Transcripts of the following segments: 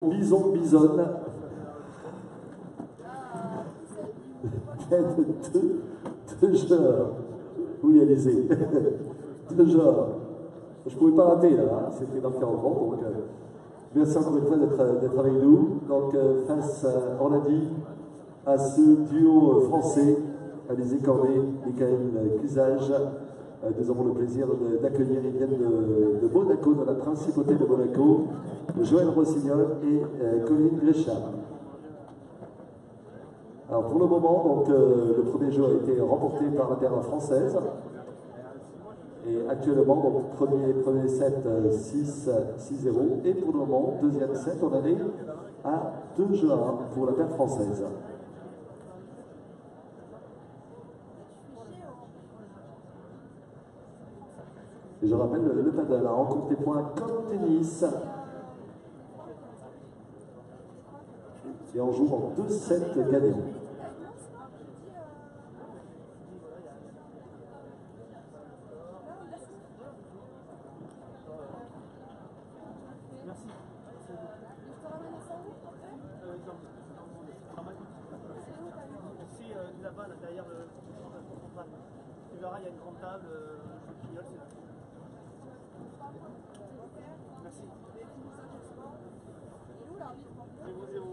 Bison, bisonne. Deux genres. Oui, allez-y. Deux genres. Je ne pouvais pas rater là, hein. C'était marqué en grand. Donc, merci encore une fois d'être avec nous. Donc, face, on l'a dit, à ce duo français, Alizé Cornet, Michael Cusage, nous avons le plaisir d'accueillir, ils viennent de Monaco, de la principauté de Monaco, Joël Rossignol et Colin Gresham. Alors pour le moment, donc, le premier jeu a été remporté par la paire française. Et actuellement, donc, premier set 6-0. Et pour le moment, deuxième set, on allait à 2 jeux à 1 pour la paire française. Et je rappelle le paddle, hein, rencontre des points comme tennis. Et on joue en 2 sets gagnants. Là-bas, derrière le central. Tu verras, il y a une grande table, je fignole, c'est là. Merci. 0-0.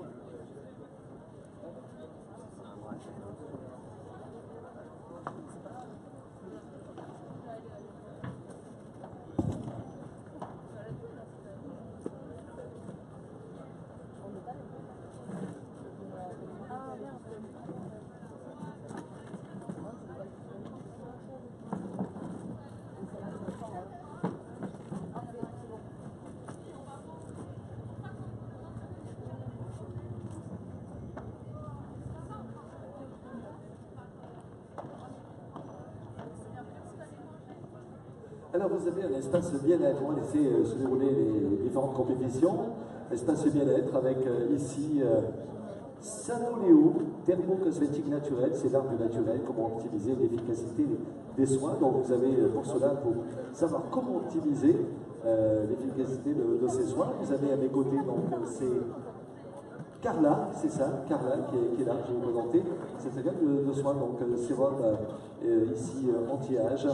Alors vous avez un espace bien-être, on va laisser se dérouler les différentes compétitions. Espace bien-être avec ici Sanoléo, thermocosmétique naturel, c'est l'art du naturel, comment optimiser l'efficacité des soins. Donc vous avez pour cela, pour savoir comment optimiser l'efficacité de ces soins. Vous avez à mes côtés, donc c'est Carla, c'est ça, Carla qui est là, je vais vous présenter. C'est un gamme de soins, donc sérum ici anti-âge.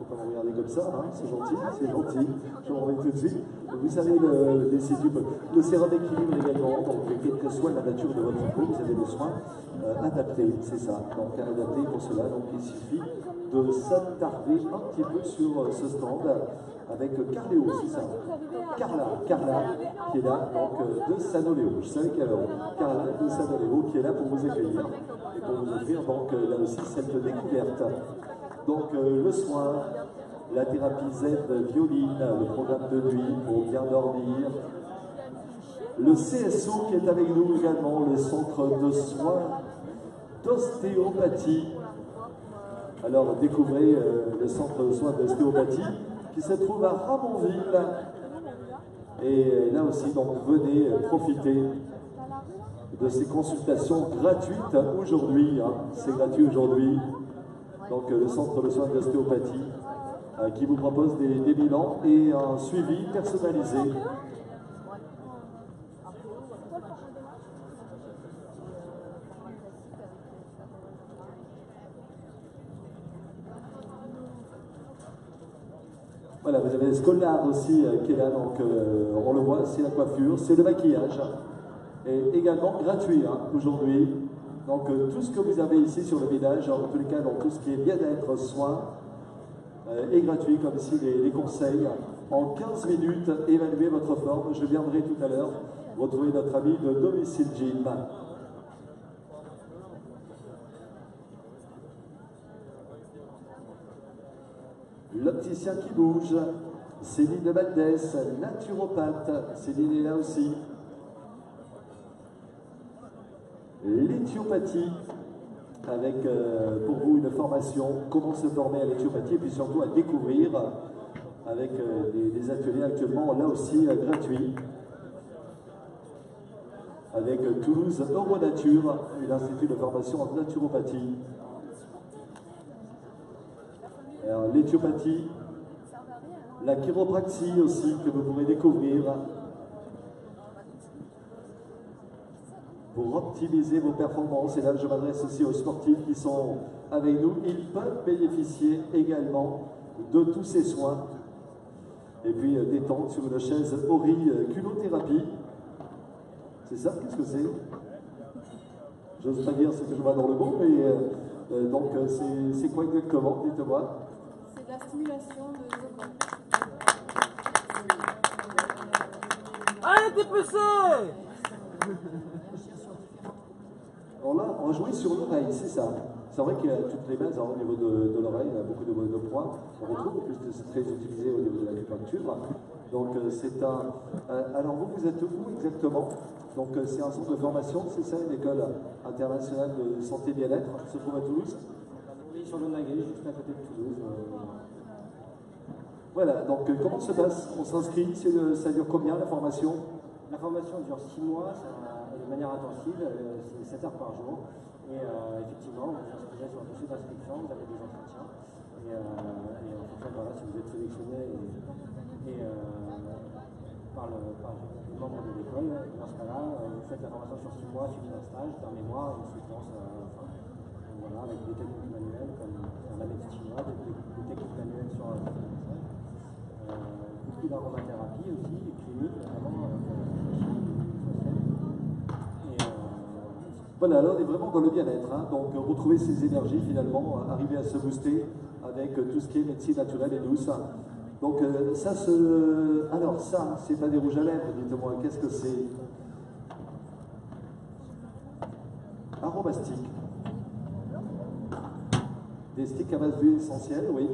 Il ne faut pas me regarder comme ça, hein, c'est gentil, je m'en vais tout de suite. Vous avez le sérum équilibre également, donc quelle que soit la nature de votre peau, vous avez des soins adaptés, c'est ça. Donc adaptés pour cela, donc il suffit de s'attarder un petit peu sur ce stand avec Carléo, c'est ça. Carla qui est là, donc de Sanoléo. Je savais qu'il y avait Carla de Sanoléo qui est là pour vous accueillir et pour vous offrir donc là aussi cette découverte. Donc le soin, la thérapie Z violine, le programme de nuit pour bien dormir, le CSO qui est avec nous également, le centre de soins d'ostéopathie. Alors découvrez le centre de soins d'ostéopathie qui se trouve à Ramonville. Et là aussi, donc venez profiter de ces consultations gratuites aujourd'hui. Hein. C'est gratuit aujourd'hui. Donc le centre de soins d'ostéopathie qui vous propose des bilans et un suivi personnalisé. Voilà, vous avez Scolard aussi qui est là, donc on le voit, c'est la coiffure, c'est le maquillage, et également gratuit hein, aujourd'hui. Donc tout ce que vous avez ici sur le village, en tous les cas, donc tout ce qui est bien-être, soins, est gratuit, comme ici les conseils. En 15 minutes, évaluez votre forme. Je viendrai tout à l'heure retrouver notre ami de Domicile Gym. L'opticien qui bouge, Céline de Valdès, naturopathe, Céline est là aussi. L'éthiopathie, avec pour vous une formation, comment se former à l'éthiopathie, et puis surtout à découvrir avec des ateliers actuellement là aussi gratuits. Avec Toulouse Euronature, l'institut de formation en naturopathie. L'éthiopathie, la chiropraxie aussi que vous pourrez découvrir. pour optimiser vos performances. Et là, je m'adresse aussi aux sportifs qui sont avec nous. Ils peuvent bénéficier également de tous ces soins. Et puis détente sur une chaise Ori culothérapie. C'est ça? Qu'est-ce que c'est? J'ose pas dire ce que je vois dans le mot, mais donc c'est quoi exactement? Dites-moi. C'est de la stimulation de zone. Arrêtez de pousser! Alors là, on va jouer sur l'oreille, c'est ça. C'est vrai qu'il y a toutes les bases au niveau de l'oreille, il y a beaucoup de points. On retrouve, puisque c'est très utilisé au niveau de l'acupuncture. Donc c'est un... alors vous êtes où exactement? Donc c'est un centre de formation, c'est ça, une école internationale de santé bien-être qui se trouve à Toulouse? Oui, sur le Naguet, juste à côté de Toulouse. Voilà, donc comment se passe? On s'inscrit, ça dure combien la formation? La formation dure 6 mois, de manière intensive, c'est 7 heures par jour. Et effectivement, vous vous inscrivez sur un dossier d'inscription, vous avez des entretiens. Et en fonction, voilà, si vous êtes sélectionné par les membres de l'école, dans ce cas-là, vous faites la formation sur 6 mois, suivi d'un stage, d'un mémoire, une séquence à la fin. Donc voilà, avec des techniques manuelles comme la médecine chinoise, des techniques manuelles sur l'apprentissage. Beaucoup d'aromathérapie aussi, et clinique notamment. Voilà, là on est vraiment dans le bien-être, hein. Donc retrouver ses énergies finalement, arriver à se booster avec tout ce qui est médecine naturelle et douce. Donc ça alors ça, c'est pas des rouges à lèvres, dites-moi, qu'est-ce que c'est? Aromastique. Des sticks à base d'huile essentielle, oui.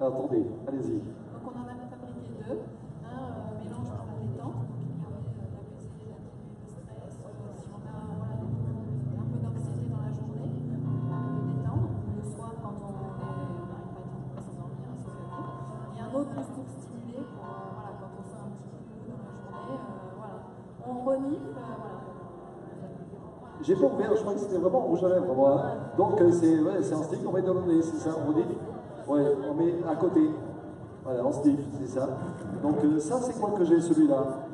Attendez, allez-y. Donc on en a fabriqué deux. Un mélange pour la détente, qui permet d'apaiser, d'atténuer le stress. Si on a un peu d'anxiété dans la journée, de détendre. Le soir, quand on n'arrive pas à s'endormir, à se calmer. Et un autre plus pour stimuler, quand on sent un petit peu dans la journée. On renifle, J'ai pas ouvert, je crois que c'était vraiment rouge à lèvres, moi. Donc c'est un stick, on met dans le nez, c'est ça, on dit? Ouais, on met à côté. Voilà, on sniff, c'est ça. Donc ça, c'est quoi que j'ai celui-là?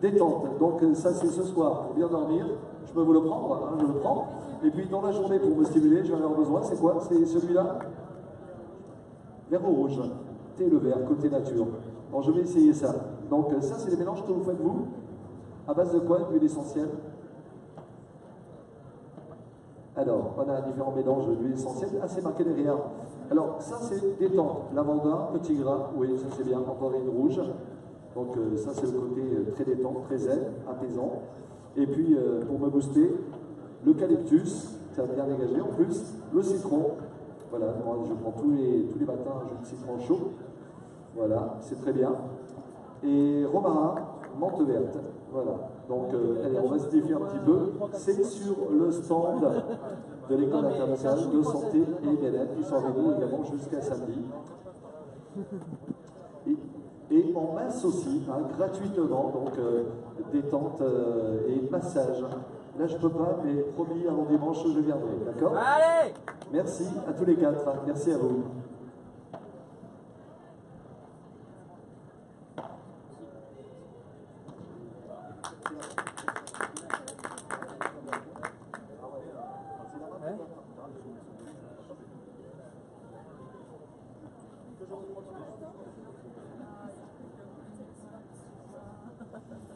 Détente. Donc ça, c'est ce soir, pour bien dormir. Je peux vous le prendre, hein, je le prends. Et puis dans la journée, pour me stimuler, je vais avoir besoin, c'est quoi? C'est celui-là? Vert ou rouge? Thé le vert, côté nature. Bon, je vais essayer ça. Donc ça, c'est les mélanges que vous faites vous? À base de quoi? D'huile essentielle? Alors, on a différents mélanges d'huile essentielle. Ah, c'est marqué derrière. Alors, ça, c'est détente. Lavanda, petit gras, oui, ça c'est bien, mandarine rouge. Donc, ça, c'est le côté très détente, très zen, apaisant. Et puis, pour me booster, l'eucalyptus, ça va bien dégager en plus. Le citron, voilà, moi, je prends tous les matins un jus de citron chaud. Voilà, c'est très bien. Et romarin, menthe verte. Voilà. Donc, allez, on va se défier un petit peu. C'est sur le stand de l'École internationale de santé et bien-être qui sont avec nous également jusqu'à samedi. Et en masse aussi, hein, gratuitement, donc détente et massage. Là, je peux pas, mais promis, avant dimanche, je viendrai. D'accord? Allez! Merci à tous les quatre. Merci à vous.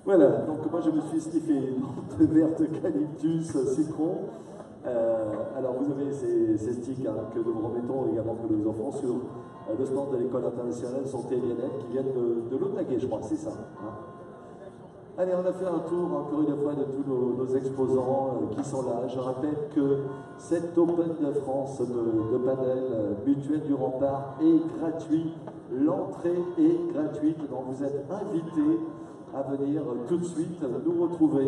Voilà, donc moi je me suis sniffé menthe verte, eucalyptus, citron. Alors vous avez ces sticks hein, que nous remettons également, que nous offrons sur le stand de l'École internationale santé et bien-être qui viennent de l'Otaguet, je crois, c'est ça. Hein. Allez, on a fait un tour encore une fois de tous nos exposants qui sont là. Je rappelle que cet Open de France de panel Mutuelle du Rempart est gratuit. L'entrée est gratuite, donc vous êtes invités à venir tout de suite nous retrouver,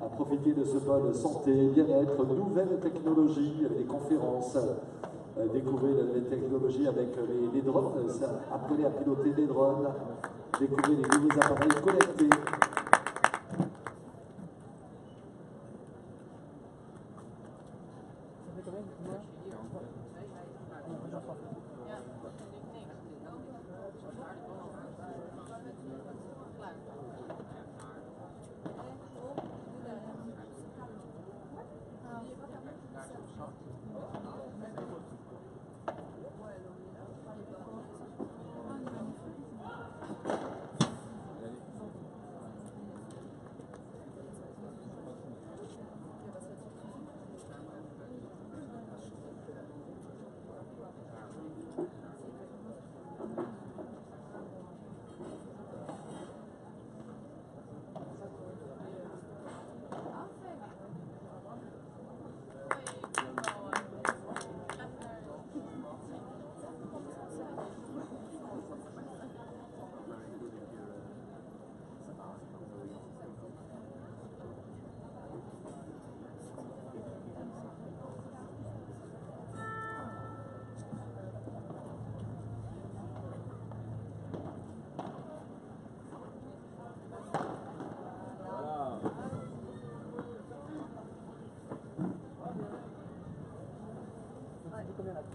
à profiter de ce pôle santé, bien-être, nouvelles technologies, des conférences, découvrir les technologies avec les drones, apprenez à piloter des drones, découvrir les nouveaux appareils connectés.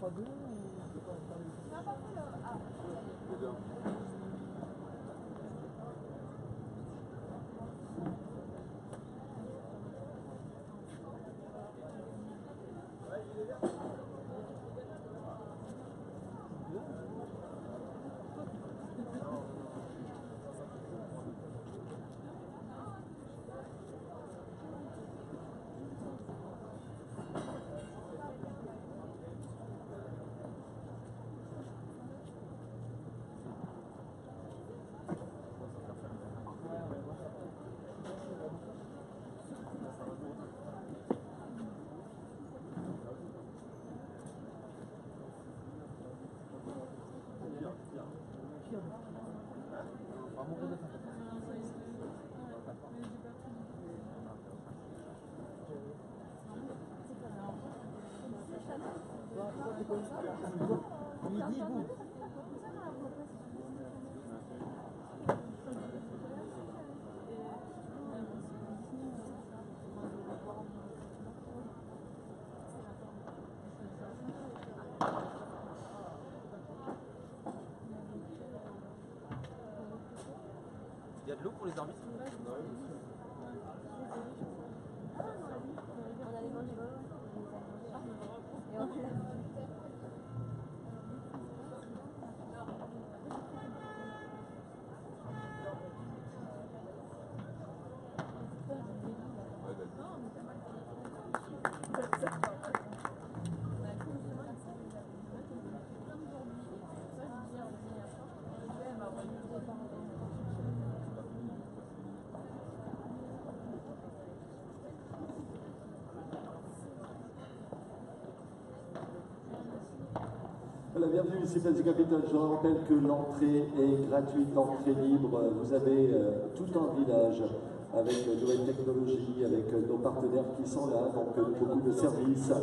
3-2 ou c'est pas Il y a de l'eau pour les arbitres? Voilà, bienvenue ici Place du Capitole. Je rappelle que l'entrée est gratuite, entrée libre. Vous avez tout un village avec de nouvelles technologies, avec nos partenaires qui sont là, donc beaucoup de services,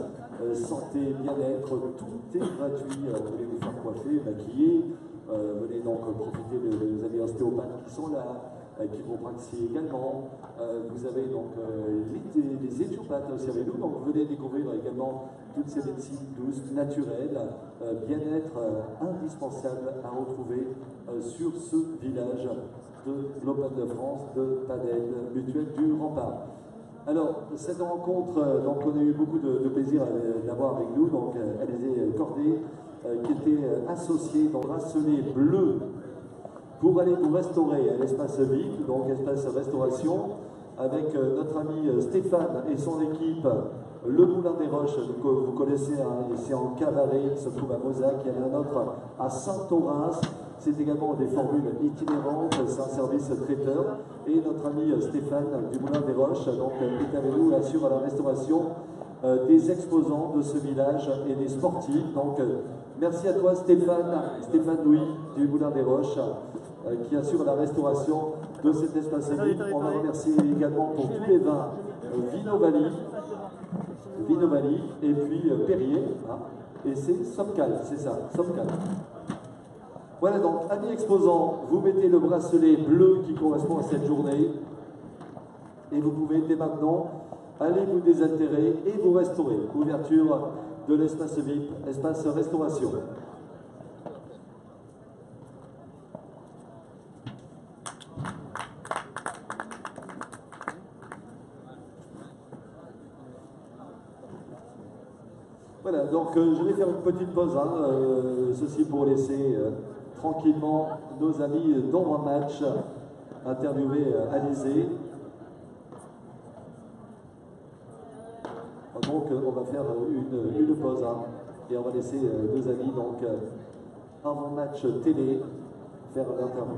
santé, bien-être, tout est gratuit. Vous voulez vous faire coiffer, maquiller, venez donc profiter de nos amis ostéopathes qui sont là, chiropraxie également. Vous avez donc les éthiopathes aussi avec nous, donc venez découvrir également toutes ces médecines douces, naturelles, bien-être indispensable à retrouver sur ce village de l'Open de France de Padel, mutuelle du Rempart. Alors, cette rencontre, donc on a eu beaucoup de plaisir à l'avoir avec nous, donc Alizé Cordet, qui était associée dans Bracelet Bleu pour aller vous restaurer à l'espace VIP, donc espace restauration, avec notre ami Stéphane et son équipe, le Moulin des Roches, que vous connaissez, c'est en Cavaret, qui se trouve à Mozac, il y en a un autre à Saint-Orens, c'est également des formules itinérantes, c'est un service traiteur, et notre ami Stéphane du Moulin des Roches, donc, est avec nous, assure la restauration des exposants de ce village et des sportifs. Donc, merci à toi Stéphane Louis du Moulin des Roches, qui assure la restauration de cet espace VIP. On va remercier également pour tous les vins Vino Valley et puis Perrier, hein, et c'est Somcal, c'est ça, Somcal. Voilà donc, amis exposants, vous mettez le bracelet bleu qui correspond à cette journée et vous pouvez dès maintenant aller vous désaltérer et vous restaurer. Ouverture de l'espace VIP, espace restauration. Voilà, donc je vais faire une petite pause, hein, ceci pour laisser tranquillement nos amis d'Ombre Match interviewer Alizé. Donc on va faire une pause, hein, et on va laisser nos amis donc avant match télé faire l'interview.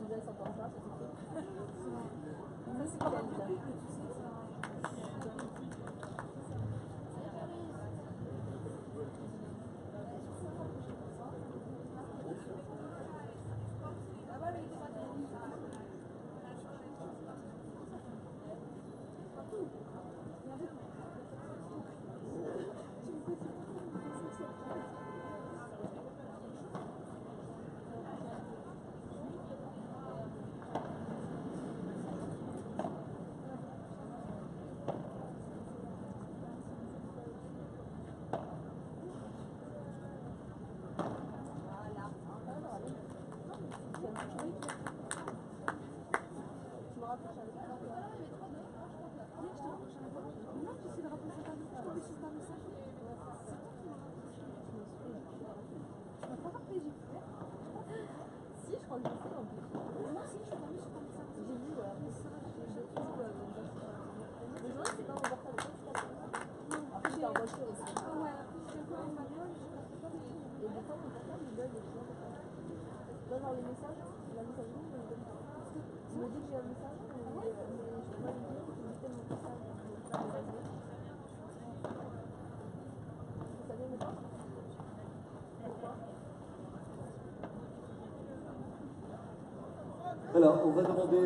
laisse entendre ça, c'est tout. Ça, c'est pas mal, ça. Les messages, la messagerie, il me dit que j'ai un message, mais je peux pas lui dire qu'il me dit mon message. Ça vient de quoi? Pourquoi? Alors, on va demander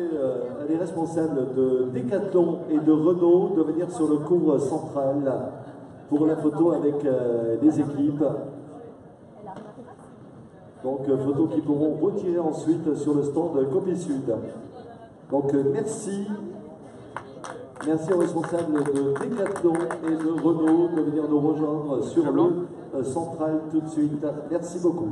à des responsables de Decathlon et de Renault de venir sur le cours central pour la photo avec les équipes. Donc, photos qui pourront retirer ensuite sur le stand Copé-Sud. Donc, merci. Merci aux responsables de Decathlon et de Renault de venir nous rejoindre sur le central tout de suite. Merci beaucoup.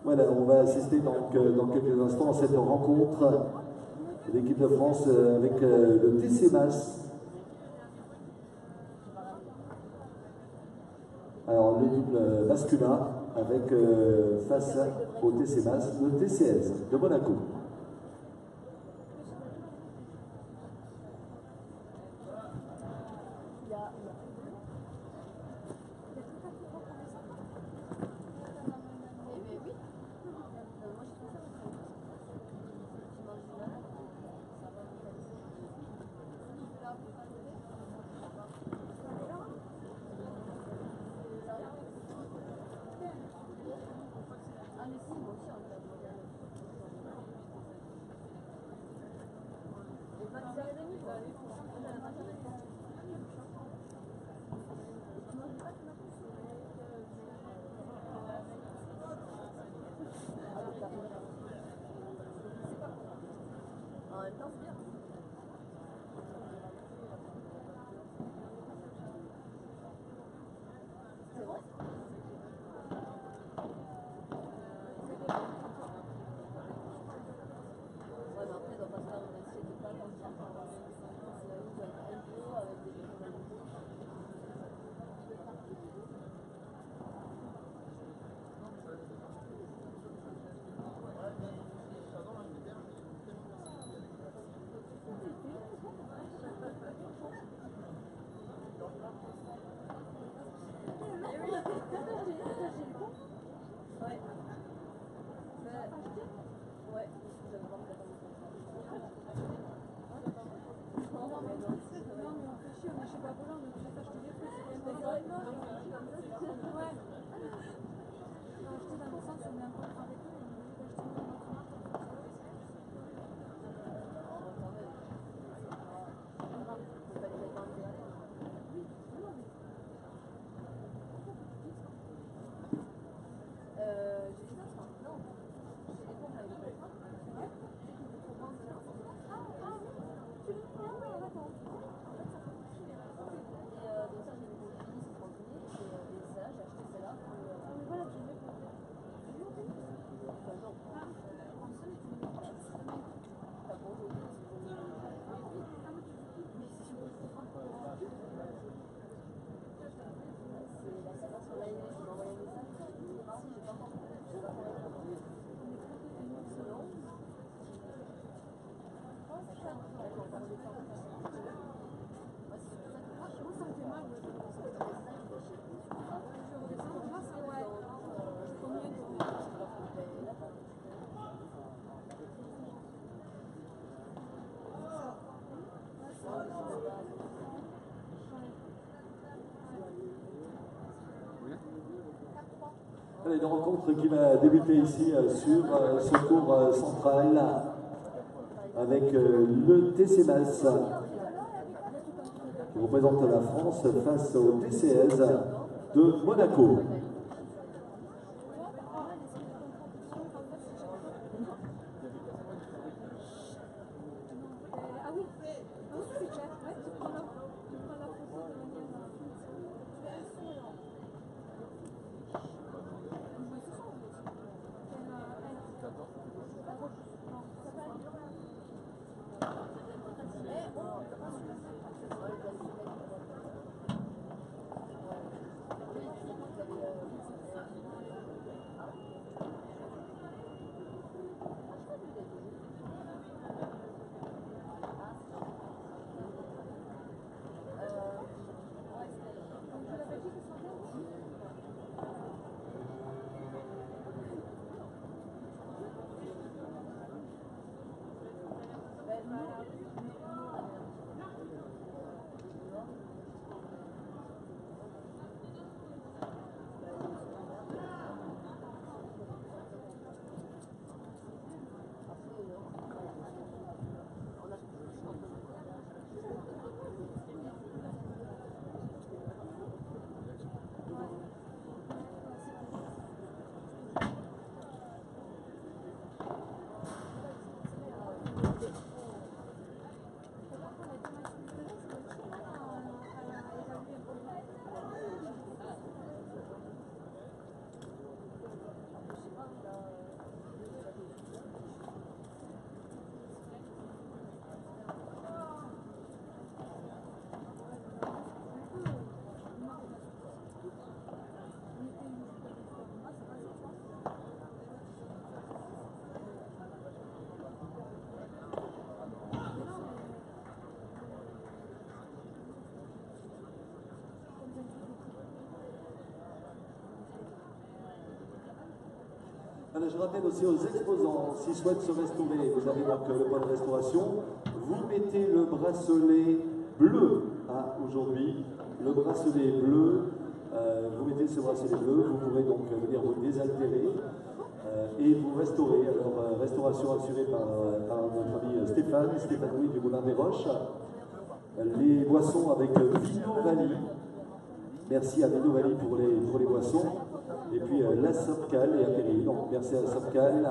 Voilà, on va assister donc, dans quelques instants à cette rencontre de l'équipe de France avec le TC Mas. Alors, le double masculin avec face au TC Mas, le TCS de Monaco. Allez, une rencontre qui va débuter ici sur ce cours central avec le TCMAS qui représente la France face au TCS de Monaco. Je rappelle aussi aux exposants, s'ils souhaitent se restaurer, vous avez donc le point de restauration, vous mettez le bracelet bleu aujourd'hui, le bracelet bleu, vous mettez ce bracelet bleu, vous pourrez donc venir vous désaltérer et vous restaurer. Alors, restauration assurée par notre ami Stéphane Louis du Moulin des Roches. Les boissons avec Vino Valley. Merci à Vino Valley pour les boissons. Et puis la Sopcal et Apéry. Donc merci à Sopcal,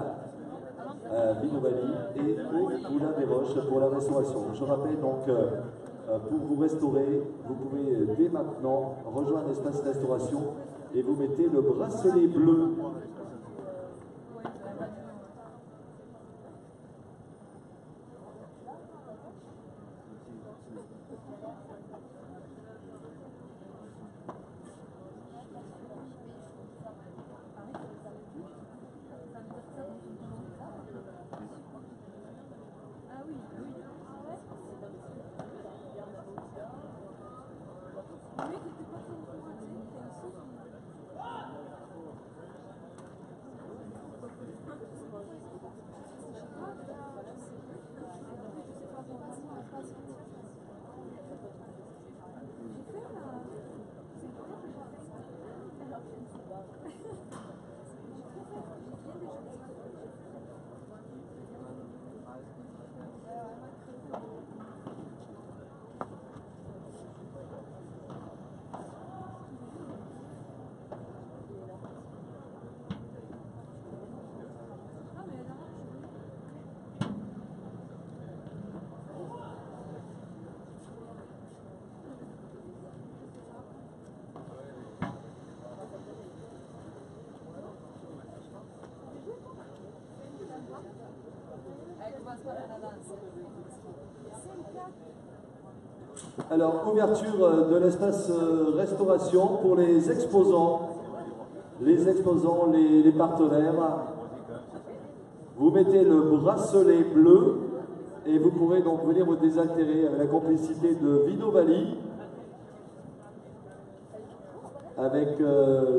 Vino Valley et au Moulin des Roches pour la restauration. Je rappelle donc, pour vous restaurer, vous pouvez dès maintenant rejoindre l'espace restauration et vous mettez le bracelet bleu. Alors, ouverture de l'espace restauration pour les exposants, les partenaires. Vous mettez le bracelet bleu et vous pourrez donc venir vous désaltérer avec la complicité de Vino Valley, avec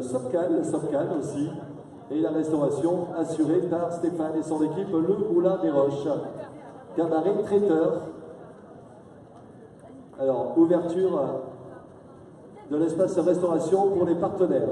Sopcal aussi, et la restauration assurée par Stéphane et son équipe, le Moulin des Roches, cabaret traiteur. Alors, ouverture de l'espace restauration pour les partenaires.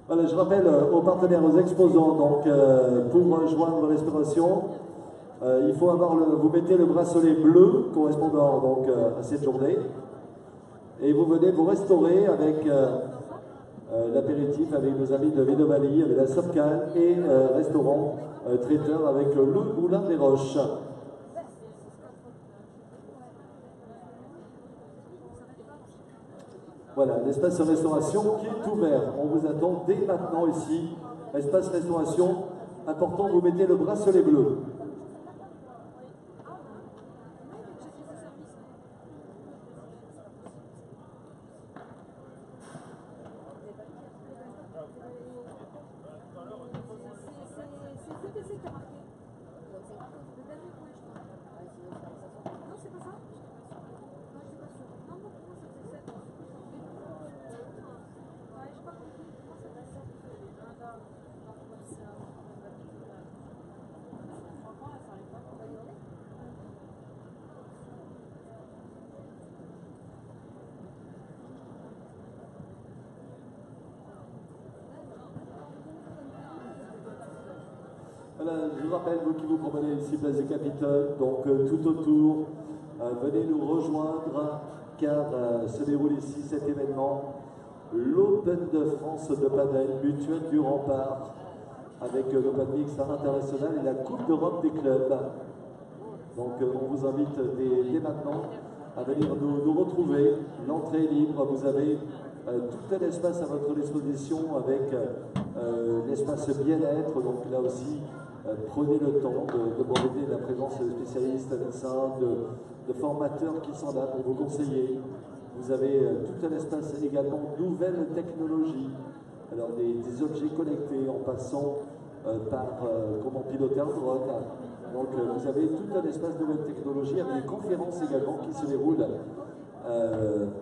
Voilà, je rappelle aux partenaires, aux exposants, donc pour rejoindre l'exploration, il faut avoir vous mettez le bracelet bleu correspondant donc à cette journée, et vous venez vous restaurer avec l'apéritif avec nos amis de Védomali, avec la Sopcal et restaurant traiteur avec le Moulin des Roches. Voilà, l'espace restauration qui est ouvert. On vous attend dès maintenant ici. Espace restauration, important, vous mettez le bracelet bleu. Voilà, je vous rappelle, vous qui vous promenez ici, place du Capitole, donc tout autour, venez nous rejoindre, car se déroule ici cet événement, l'Open de France de Padel, Mutuelle du Rempart, avec l'Open Mix international et la Coupe d'Europe des clubs. Donc on vous invite dès maintenant à venir nous retrouver. L'entrée est libre, vous avez tout un espace à votre disposition avec l'espace bien-être, donc là aussi, prenez le temps de profiter de la présence de spécialistes, médecins, de formateurs qui sont là pour vous conseiller. Vous avez tout un espace également nouvelles technologies, alors des objets connectés en passant par comment piloter un drone. Donc vous avez tout un espace de nouvelles technologies avec des conférences également qui se déroulent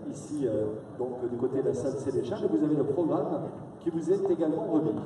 ici donc du côté de la salle Sénéchal. Et vous avez le programme qui vous est également remis.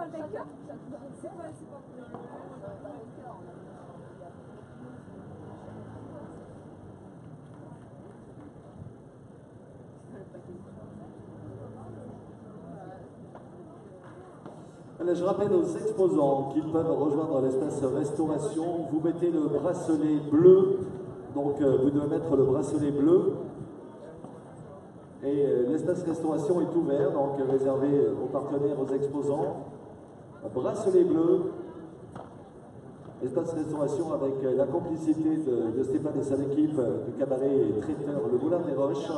pas le baker? C'est pas Alors, je rappelle aux exposants qu'ils peuvent rejoindre l'espace restauration. Vous mettez le bracelet bleu, donc vous devez mettre le bracelet bleu. Et l'espace restauration est ouvert, donc réservé aux partenaires, aux exposants. Bracelet bleu, espace restauration avec la complicité de Stéphane et son équipe du cabaret et traiteur Le Moulin des Roches,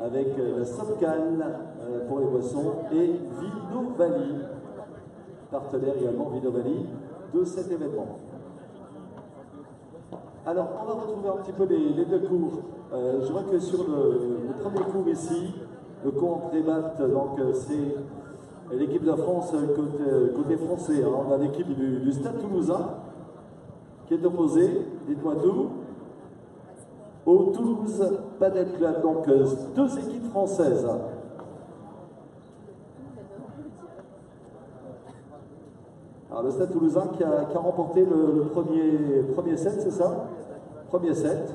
avec la Sopcal pour les boissons et Vino Valley, partenaire également Vino Valley de cet événement. Alors, on va retrouver un petit peu les deux cours. Je vois que sur le premier cours ici, le cours en prémat, donc c'est l'équipe de France côté français. Hein. On a l'équipe du Stade Toulousain qui est opposée, dites-moi tout, au Toulouse Padel Club. Donc, deux équipes françaises. Alors, le Stade Toulousain qui a remporté le premier set, c'est ça? Premier set.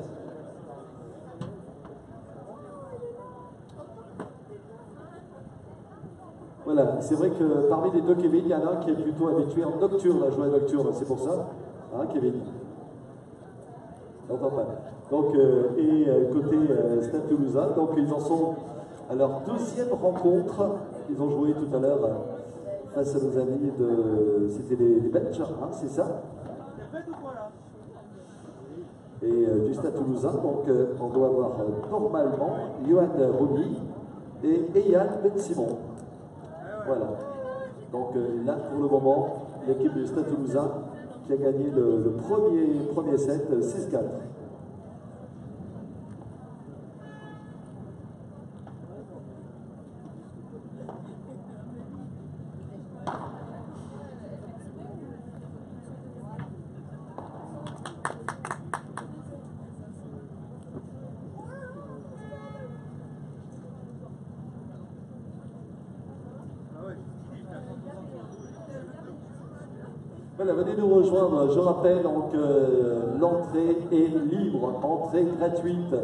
Voilà, c'est vrai que parmi les deux Kevin, il y en a un qui est plutôt habitué en nocturne, à jouer en nocturne, c'est pour ça, hein, Kevin? J'entends pas. Donc, côté Stade Toulousain, donc ils en sont à leur deuxième rencontre. Ils ont joué tout à l'heure face à nos amis c'était les Belges, hein, c'est ça? Et du Stade Toulousain, donc on doit avoir normalement Johan Rony et Eyal Ben Simon. Voilà. Donc là, pour le moment, l'équipe du Stade Toulousain qui a gagné le premier set 6-4. Voilà, venez nous rejoindre. Je rappelle donc l'entrée est libre, entrée gratuite.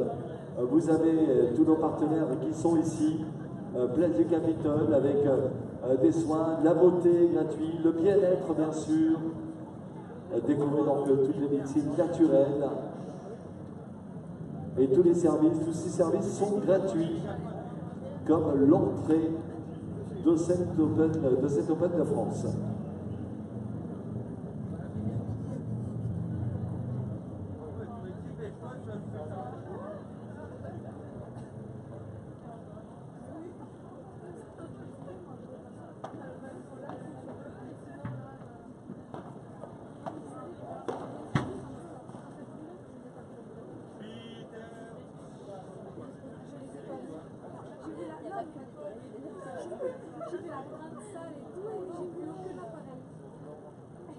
Vous avez tous nos partenaires qui sont ici, Place du Capitole avec des soins, de la beauté gratuite, le bien-être bien sûr. Découvrez donc toutes les médecines naturelles et tous ces services sont gratuits, comme l'entrée de cette Open de France.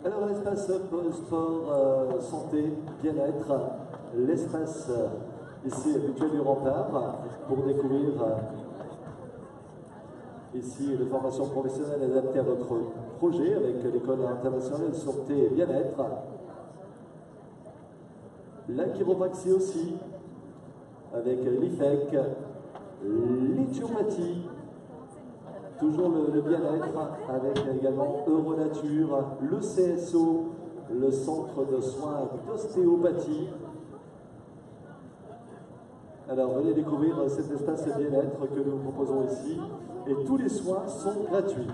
Alors l'espace sport, santé, bien-être, l'espace ici habituel du Rempart pour découvrir ici les formations professionnelles adaptées à votre projet avec l'école internationale de santé et bien-être. La chiropraxie aussi avec l'IFEC, l'Éthiopathie. Toujours le bien-être avec également Euronature, le CSO, le centre de soins d'ostéopathie. Alors venez découvrir cet espace bien-être que nous proposons ici et tous les soins sont gratuits.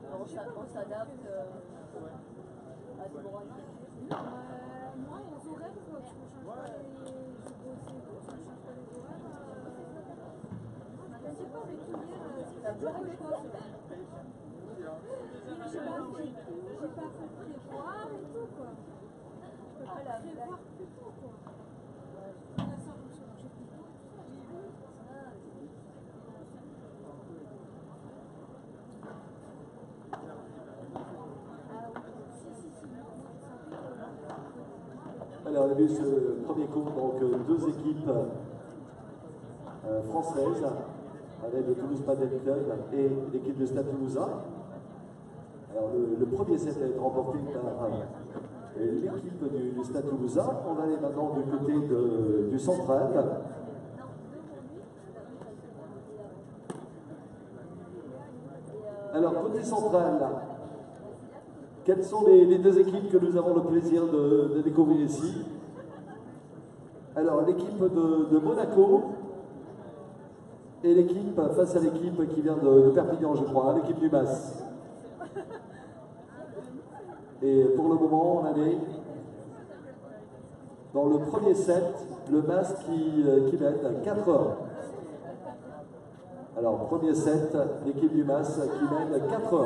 On s'adapte à des horaires. Moi, les horaires, quoi, tu ne changes pas les... Je bosse et tout, tu ne changes pas les horaires. Je ne sais pas, mais tout hier, c'est dur avec toi. J'ai pas fait prévoir et tout, quoi. Je peux pas la prévoir plus tôt, quoi. Ça, je me suis mangé plus tôt et tout ça. Alors, on a vu ce premier cours, donc deux équipes françaises, avec le Toulouse Padel Club et l'équipe de Stade Toulousain. Alors, le premier set a été remporté par l'équipe du Stade Toulousain. On va aller maintenant du côté du central. Alors, côté central, quelles sont les deux équipes que nous avons le plaisir de découvrir ici? Alors, l'équipe de Monaco et l'équipe face à l'équipe qui vient de Perpignan, je crois, l'équipe du MAS. Et pour le moment, on est dans le premier set, le MAS qui mène 4-1. Alors, premier set, l'équipe du MAS qui mène 4-1.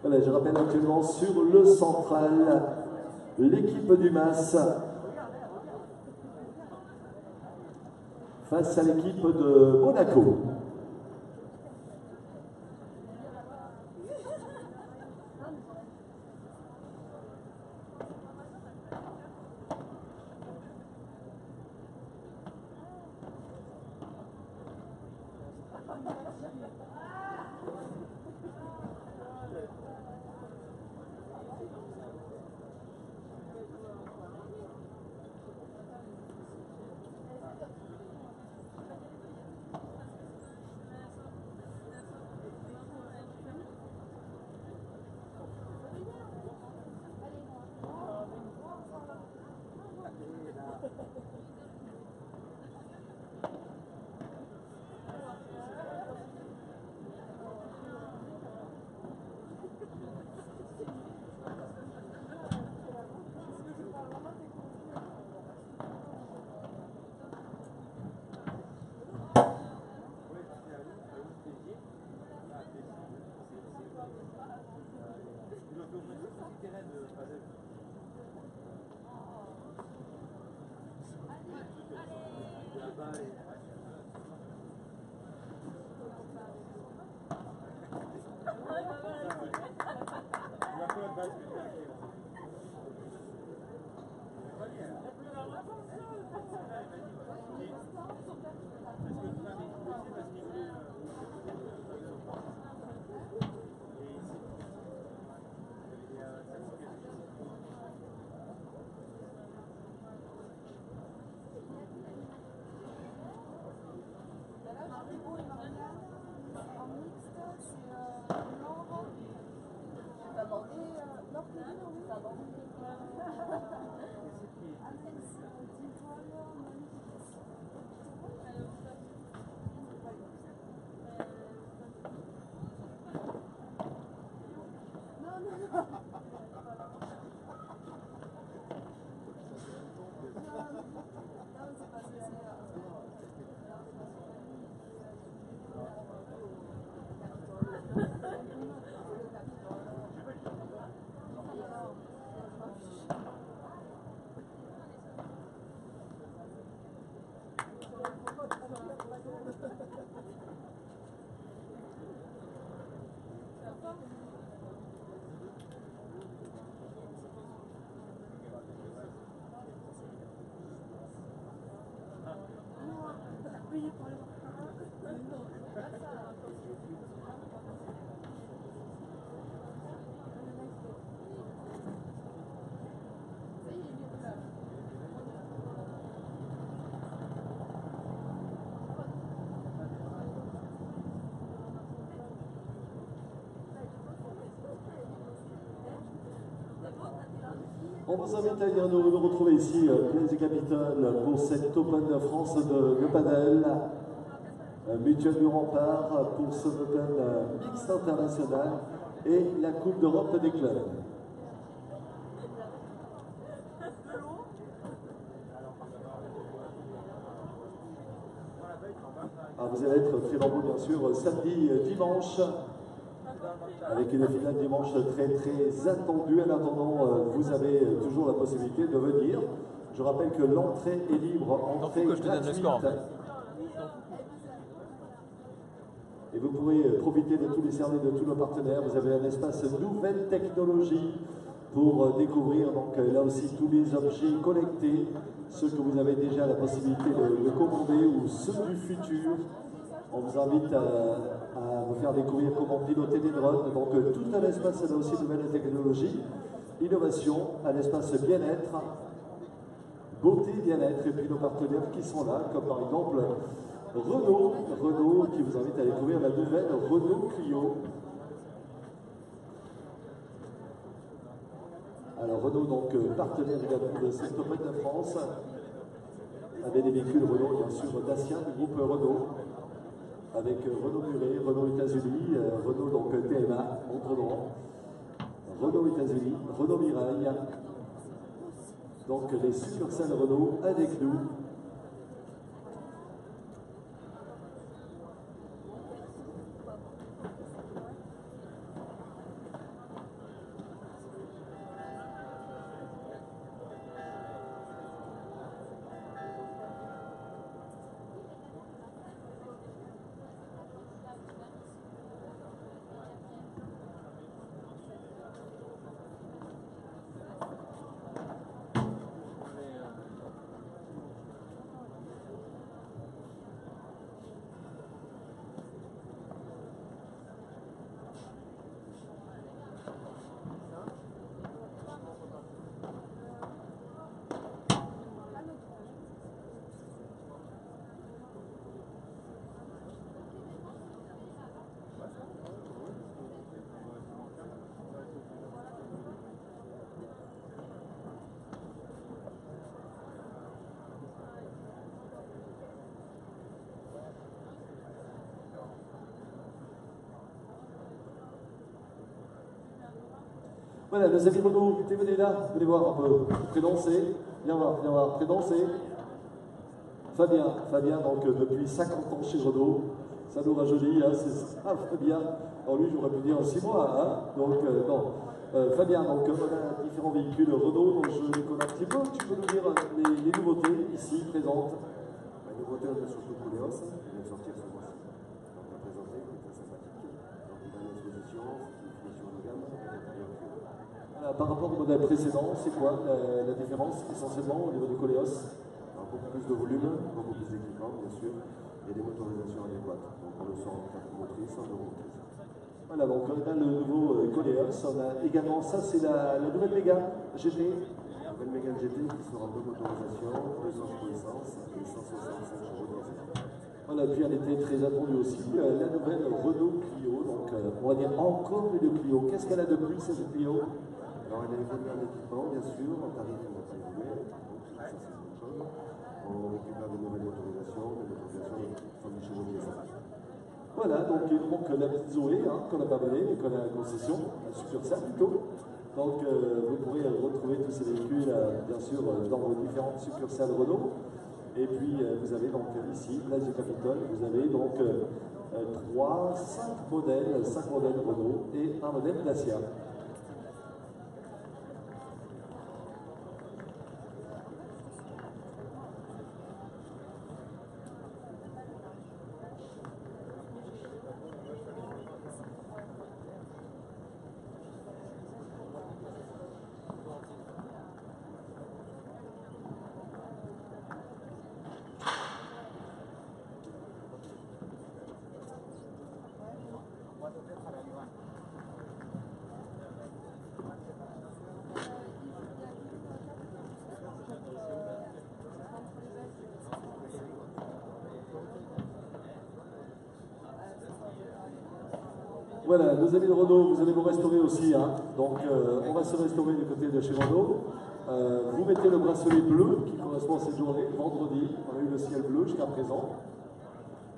Voilà, je rappelle actuellement sur le central, l'équipe du MAS face à l'équipe de Monaco. On vous invite à venir nous retrouver ici, place du Capitole, pour cette Open de France de padel. Mutuelle du Rempart pour ce Open mixte international et la Coupe d'Europe des clubs. Vous allez être très nombreux bien sûr samedi, dimanche, avec une finale dimanche très attendue. En attendant, vous avez toujours la possibilité de venir. Je rappelle que l'entrée est libre, entrée gratuite. Et vous pourrez profiter de tous les services de tous nos partenaires. Vous avez un espace nouvelle technologie pour découvrir donc là aussi tous les objets connectés, ceux que vous avez déjà la possibilité de commander ou ceux du futur. On vous invite à vous faire découvrir comment piloter des drones. Donc tout un espace là aussi nouvelle technologie, innovation, un espace bien-être, beauté, bien-être, et puis nos partenaires qui sont là, comme par exemple Renault qui vous invite à découvrir la nouvelle Renault Clio. Alors Renault, donc partenaire également de cette Open de France, avec des véhicules Renault, bien sûr, Dacia du groupe Renault, avec Renault Muret, Renault États-Unis, Renault donc TMA, Montredon, Renault États-Unis, Renault Mirail, donc les succursales Renault avec nous. Voilà, nos amis Renault, venez là, venez voir un peu, prédanser, viens voir, prédanser. Fabien, donc depuis 50 ans chez Renault, ça nous rajeunit, hein, c'est ça, Fabien. Alors lui, j'aurais pu dire 6 mois, hein, donc non. Fabien, donc on a différents véhicules Renault, donc je les connais un petit peu. Tu peux nous dire les nouveautés ici présentes? Les nouveautés, on a surtout Coléos, qui vient de sortir ce mois-ci. Donc on l'a présenté, qui est très sympathique. Donc il a une exposition, c'est une finition de gamme, avec un intérieur cuir. Voilà, par rapport au modèle précédent, c'est quoi la différence essentiellement au niveau du Coléos? Alors beaucoup plus de volume, beaucoup plus d'équipement, bien sûr, et des motorisations adéquates. Donc on le sort en 4 motrices, en 2 motrices. Voilà, donc on a le nouveau Coléos, on a également, ça c'est la nouvelle Mégane GT. La nouvelle Mégane GT qui sera en 2 motorisations, 200 chevaux essence et 165 chevaux diesel. Voilà, puis elle était très attendue aussi, la nouvelle Renault Clio, donc on va dire encore une Clio. Qu'est-ce qu'elle a de plus cette Clio? Alors elle a évolué en équipement, bien sûr, en tarif elle n'a pas évolué, donc ça c'est une bonne chose. On récupère de nouvelles motorisations de 110 chevaux diesel. Voilà, donc il manque la petite Zoé, hein, qu'on n'a pas volée, mais qu'on a en concession, la succursale plutôt. Donc vous pourrez retrouver tous ces véhicules, bien sûr, dans vos différentes succursales Renault. Et puis vous avez donc ici, place du Capitole, vous avez donc 5 modèles Renault et un modèle Dacia. Voilà, nos amis de Renault, vous allez vous restaurer aussi, hein. Donc on va se restaurer du côté de chez Renault. Vous mettez le bracelet bleu qui correspond à cette journée, vendredi. On a eu le ciel bleu jusqu'à présent.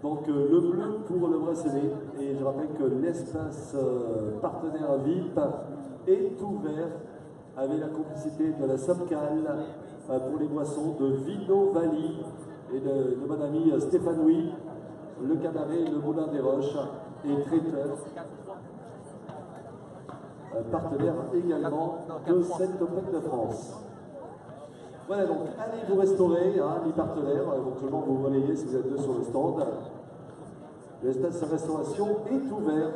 Donc le bleu pour le bracelet. Et je rappelle que l'espace partenaire VIP est ouvert avec la complicité de la Somcal pour les boissons de Vino Valley et de mon ami Stéphane Louis, le Cabaret, le Moulin des Roches et Traiteur. Partenaire également de cette Open de France. Voilà, donc allez vous restaurer, hein, les partenaires, éventuellement vous relayez si vous êtes deux sur le stand. L'espace de restauration est ouvert.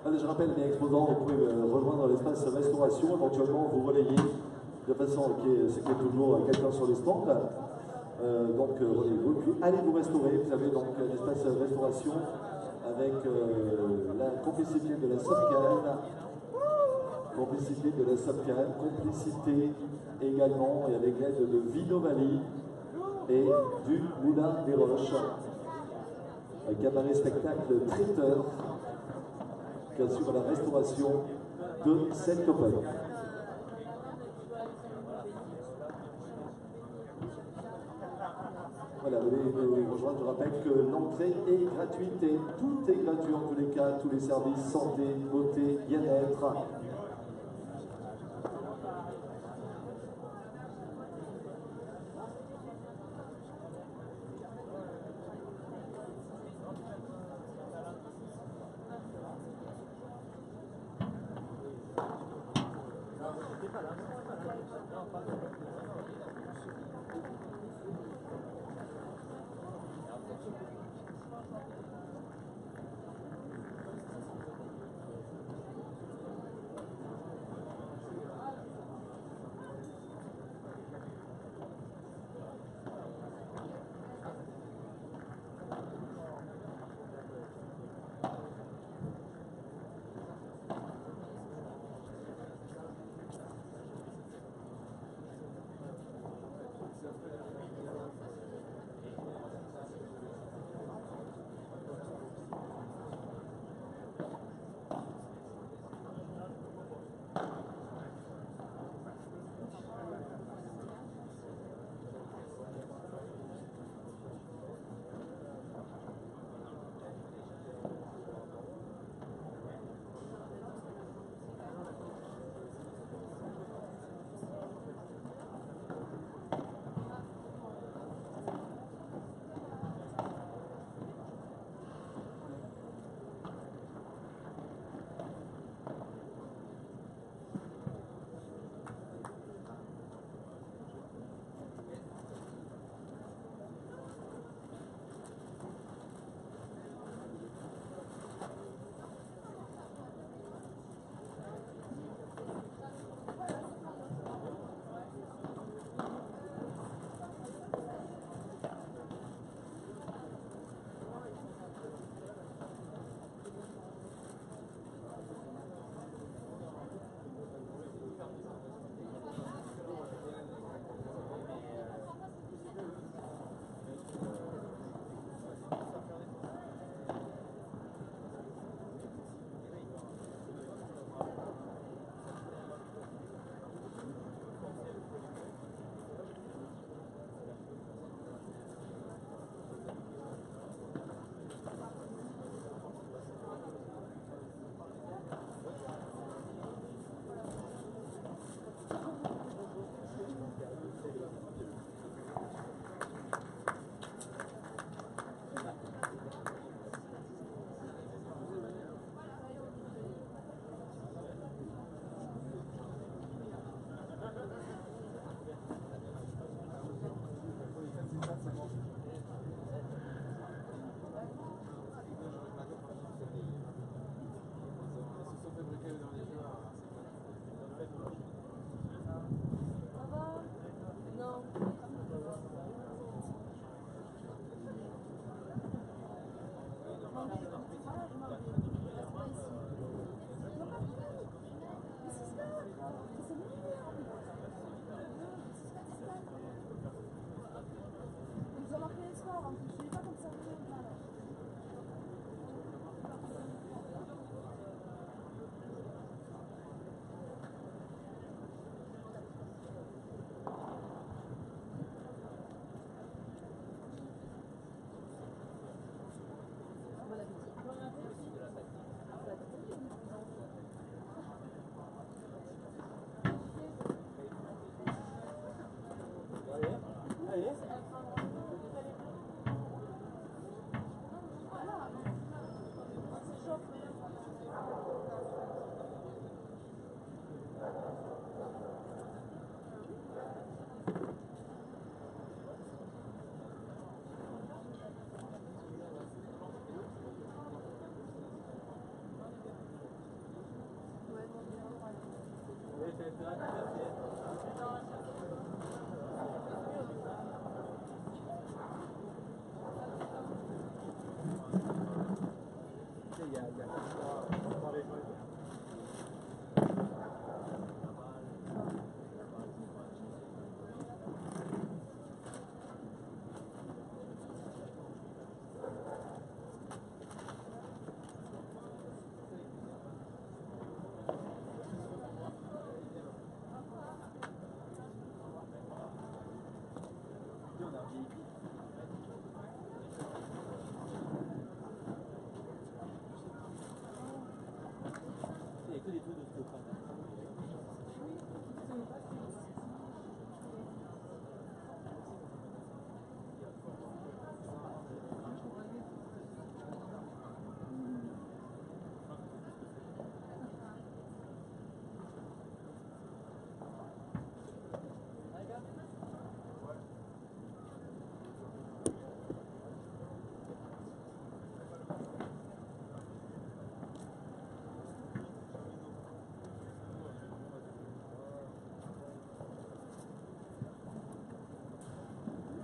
Allez, je rappelle, les exposants, vous pouvez rejoindre l'espace restauration, éventuellement vous relayez de façon c'est qu'il y a toujours quelqu'un sur les stands. Donc relayez-vous, puis allez vous restaurer. Vous avez donc l'espace restauration avec la complicité de la Somcal, complicité de la Somcal, complicité également et avec l'aide de Vino Valley et du Moulin des Roches. Un cabaret spectacle Traiteur qui assure la restauration de cette Open. Voilà, vous allez nous rejoindre. Je rappelle que l'entrée est gratuite et tout est gratuit en tous les cas, tous les services santé, beauté, bien-être.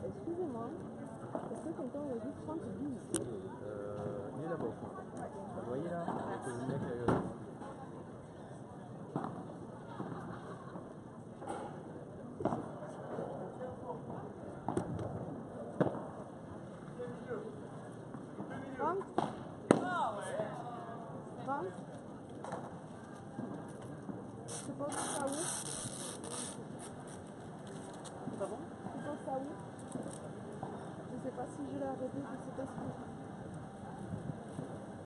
Excusez-moi, est-ce que quelqu'un aurait vu 30 12? Il est là-bas. Vous voyez là? Avec le mec, Tu penses ça où? Ah bon? Tu penses ça où? Je sais pas si je l'ai arrêté, je sais pas si...